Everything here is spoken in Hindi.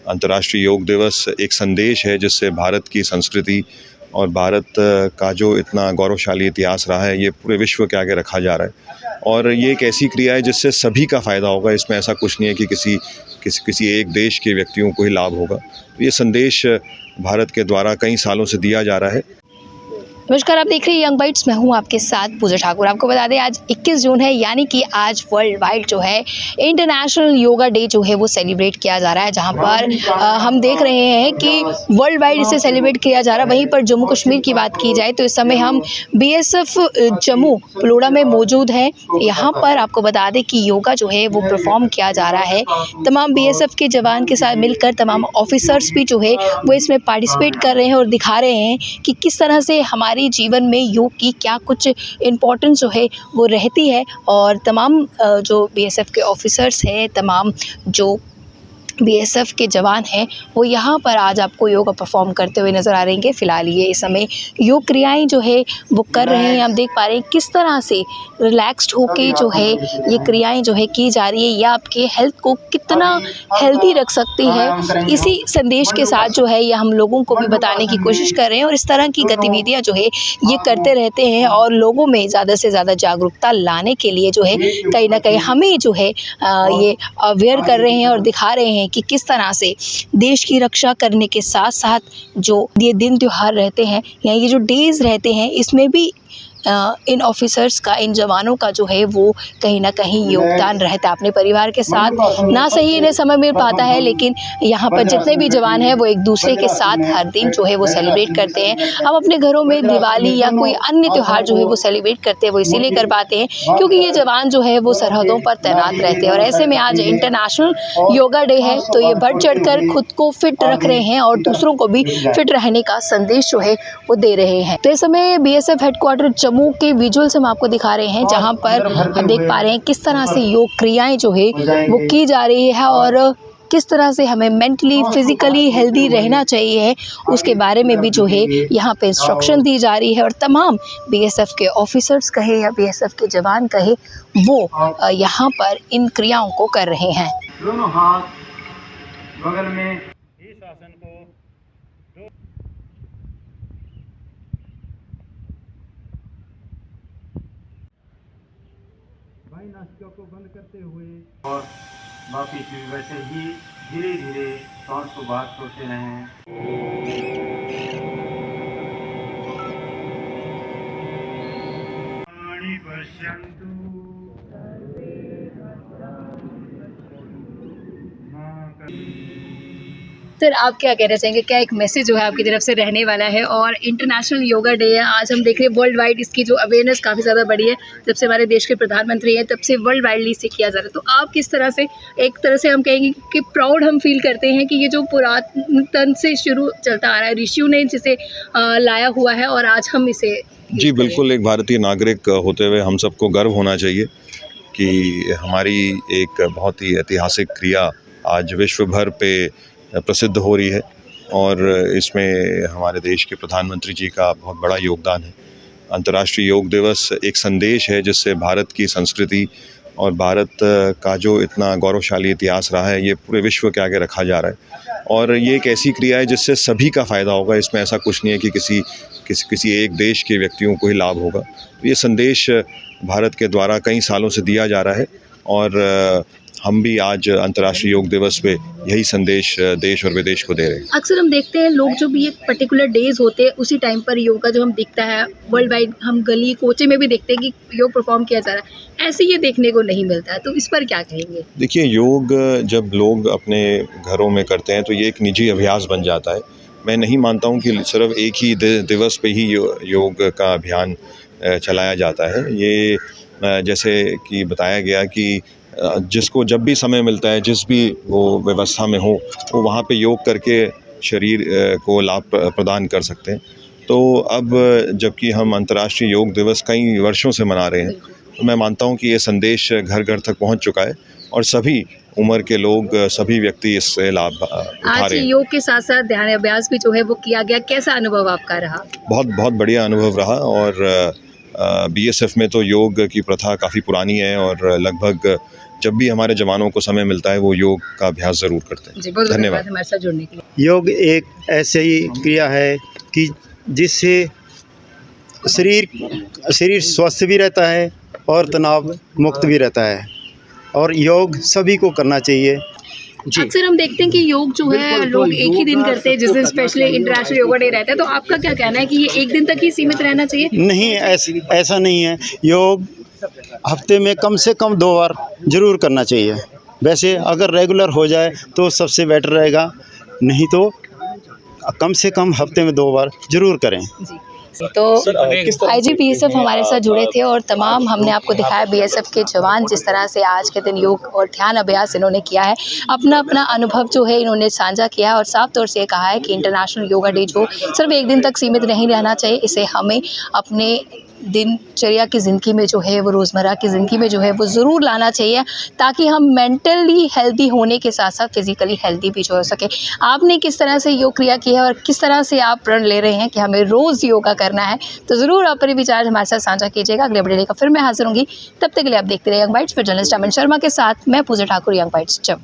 अंतर्राष्ट्रीय योग दिवस एक संदेश है जिससे भारत की संस्कृति और भारत का जो इतना गौरवशाली इतिहास रहा है ये पूरे विश्व के आगे रखा जा रहा है। और ये एक ऐसी क्रिया है जिससे सभी का फ़ायदा होगा। इसमें ऐसा कुछ नहीं है कि किसी एक देश के व्यक्तियों को ही लाभ होगा। ये संदेश भारत के द्वारा कई सालों से दिया जा रहा है। नमस्कार, आप देख रहे हैं यंग बाइट्स। मैं हूं आपके साथ पूजा ठाकुर। आपको बता दें आज 21 जून है, यानी कि आज वर्ल्ड वाइड जो है इंटरनेशनल योगा डे जो है वो सेलिब्रेट किया जा रहा है, जहां पर हम देख रहे हैं कि वर्ल्ड वाइड इसे सेलिब्रेट किया जा रहा है। वहीं पर जम्मू कश्मीर की बात की जाए तो इस समय हम BSF जम्मू पलोड़ा में मौजूद हैं। यहाँ पर आपको बता दें कि योगा जो है वो परफॉर्म किया जा रहा है। तमाम BSF के जवान के साथ मिलकर तमाम ऑफिसर्स भी जो है वो इसमें पार्टिसिपेट कर रहे हैं और दिखा रहे हैं कि किस तरह से हमारे जीवन में योग की क्या कुछ इम्पोर्टेंस जो है वो रहती है। और तमाम जो BSF के ऑफिसर्स हैं, तमाम जो BSF के जवान हैं, वो यहाँ पर आज आपको योगा परफॉर्म करते हुए नज़र आ रहे हैं। फ़िलहाल ये इस समय योग क्रियाएं जो है वो कर रहे हैं। आप देख पा रहे हैं किस तरह से रिलैक्स्ड होके जो है ये क्रियाएं जो है की जा रही है। यह आपके हेल्थ को कितना हेल्दी रख सकती है, इसी संदेश के साथ जो है ये हम लोगों को भी बताने की कोशिश कर रहे हैं। और इस तरह की गतिविधियाँ जो है ये करते रहते हैं और लोगों में ज़्यादा से ज़्यादा जागरूकता लाने के लिए जो है कहीं ना कहीं हमें जो है ये अवेयर कर रहे हैं और दिखा रहे हैं कि किस तरह से देश की रक्षा करने के साथ साथ जो ये दिन त्योहार रहते हैं या ये जो डेज रहते हैं, इसमें भी इन ऑफिसर्स का, इन जवानों का जो है वो कहीं ना कहीं योगदान रहता है। अपने परिवार के साथ ना सही इन्हें समय मिल पाता है, लेकिन यहाँ पर जितने भी जवान हैं वो एक दूसरे के साथ हर दिन जो है वो सेलिब्रेट करते हैं। हम अपने घरों में दिवाली या कोई अन्य त्यौहार जो है वो सेलिब्रेट करते हैं, वो इसीलिए कर पाते हैं क्योंकि ये जवान जो है वो सरहदों पर तैनात रहते हैं। और ऐसे में आज इंटरनेशनल योगा डे है तो ये बढ़ चढ़ कर खुद को फिट रख रहे हैं और दूसरों को भी फिट रहने का संदेश जो है वो दे रहे हैं। तो इस समय BSF हेडक्वार्टर जम्मू के विजुअल्स हम आपको दिखा रहे हैं, जहां पर हम देख पा रहे हैं किस तरह से योग क्रियाएं जो है वो की जा रही है और किस तरह से हमें मेंटली फिजिकली हेल्दी रहना चाहिए उसके बारे में भी जो है यहाँ पे इंस्ट्रक्शन दी जा रही है। और तमाम BSF के ऑफिसर्स कहे या BSF के जवान कहे, वो यहाँ पर इन क्रियाओं को कर रहे हैं। दोनों हाथ बगल में इस आसन को बाई नासिका को बंद करते हुए और वापिस भी वैसे ही धीरे धीरे सांस को बाहर छोड़ते रहें। सर, आप क्या कहना चाहेंगे, क्या एक मैसेज जो है आपकी तरफ से रहने वाला है? और इंटरनेशनल योगा डे है आज, हम देख रहे हैं वर्ल्ड वाइड इसकी जो अवेयरनेस काफ़ी ज़्यादा बढ़ी है। जब से हमारे देश के प्रधानमंत्री हैं तब से वर्ल्ड वाइडली इसे किया जा रहा है। तो आप किस तरह से, एक तरह से हम कहेंगे कि प्राउड हम फील करते हैं कि ये जो पुरातन से शुरू चलता आ रहा है, ऋषियों ने जिसे लाया हुआ है और आज हम इसे जी बिल्कुल, एक भारतीय नागरिक होते हुए हम सबको गर्व होना चाहिए कि हमारी एक बहुत ही ऐतिहासिक क्रिया आज विश्व भर पे प्रसिद्ध हो रही है और इसमें हमारे देश के प्रधानमंत्री जी का बहुत बड़ा योगदान है। अंतर्राष्ट्रीय योग दिवस एक संदेश है जिससे भारत की संस्कृति और भारत का जो इतना गौरवशाली इतिहास रहा है ये पूरे विश्व के आगे रखा जा रहा है। और ये एक ऐसी क्रिया है जिससे सभी का फ़ायदा होगा। इसमें ऐसा कुछ नहीं है कि किसी एक देश के व्यक्तियों को ही लाभ होगा। ये संदेश भारत के द्वारा कई सालों से दिया जा रहा है और हम भी आज अंतर्राष्ट्रीय योग दिवस पे यही संदेश देश और विदेश को दे रहे हैं। अक्सर हम देखते हैं लोग जो भी एक पर्टिकुलर डेज होते हैं उसी टाइम पर योगा जो हम दिखता है वर्ल्ड वाइड, हम गली कोचे में भी देखते हैं कि योग परफॉर्म किया जा रहा है, ऐसे ये देखने को नहीं मिलता है। तो इस पर क्या कहेंगे? देखिए, योग जब लोग अपने घरों में करते हैं तो ये एक निजी अभ्यास बन जाता है। मैं नहीं मानता हूँ कि सिर्फ एक ही दिवस पे ही योग का अभियान चलाया जाता है। ये जैसे कि बताया गया कि जिसको जब भी समय मिलता है, जिस भी वो व्यवस्था में हो, वो वहाँ पे योग करके शरीर को लाभ प्रदान कर सकते हैं। तो अब जबकि हम अंतर्राष्ट्रीय योग दिवस कई वर्षों से मना रहे हैं, तो मैं मानता हूँ कि ये संदेश घर घर तक पहुँच चुका है और सभी उम्र के लोग, सभी व्यक्ति इससे लाभ उठा रहे हैं। आज योग के साथ साथ ध्यान अभ्यास भी जो है वो किया गया, कैसा अनुभव आपका रहा? बहुत बढ़िया अनुभव रहा। और BSF में तो योग की प्रथा काफ़ी पुरानी है और लगभग जब भी हमारे जवानों को समय मिलता है वो योग का अभ्यास ज़रूर करते हैं। जी, बहुत धन्यवाद। धन्यवाद हमारे साथ जुड़ने के लिए। योग एक ऐसी ही क्रिया है कि जिससे शरीर स्वस्थ भी रहता है और तनाव मुक्त भी रहता है, और योग सभी को करना चाहिए। जी, अक्सर हम देखते हैं कि योग जो है लोग एक ही दिन करते हैं, जिस दिन स्पेशली इंटरनेशनल योगा डे रहता है, तो आपका क्या कहना है कि ये एक दिन तक ही सीमित रहना चाहिए? नहीं, ऐसा नहीं है। योग हफ्ते में कम से कम 2 बार ज़रूर करना चाहिए। वैसे अगर रेगुलर हो जाए तो सबसे बेटर रहेगा, नहीं तो कम से कम हफ्ते में 2 बार ज़रूर करें। जी, तो आईजी बीएसएफ हमारे साथ जुड़े थे और तमाम हमने आपको दिखाया बीएसएफ के जवान जिस तरह से आज के दिन योग और ध्यान अभ्यास इन्होंने किया है, अपना अपना अनुभव जो है इन्होंने साझा किया है और साफ तौर से कहा है कि इंटरनेशनल योगा डे जो सिर्फ एक दिन तक सीमित नहीं रहना चाहिए, इसे हमें अपने दिनचर्या की ज़िंदगी में जो है वो रोज़मर्रा की ज़िंदगी में जो है वो ज़रूर लाना चाहिए, ताकि हम मेंटली हेल्दी होने के साथ साथ फिज़िकली हेल्दी भी जो हो सके। आपने किस तरह से योग क्रिया की है और किस तरह से आप प्रण ले रहे हैं कि हमें रोज़ योगा करना है, तो ज़रूर आप अपने विचार हमारे साथ साझा कीजिएगा। अगले अपडेट लेकर फिर मैं हाजिर होंगी, तब तक के लिए आप देखते रहिए यंग बाइट्स। फिर जर्नलिस्ट अमन शर्मा के साथ मैं पूजा ठाकुर, यंग बाइट्स जब।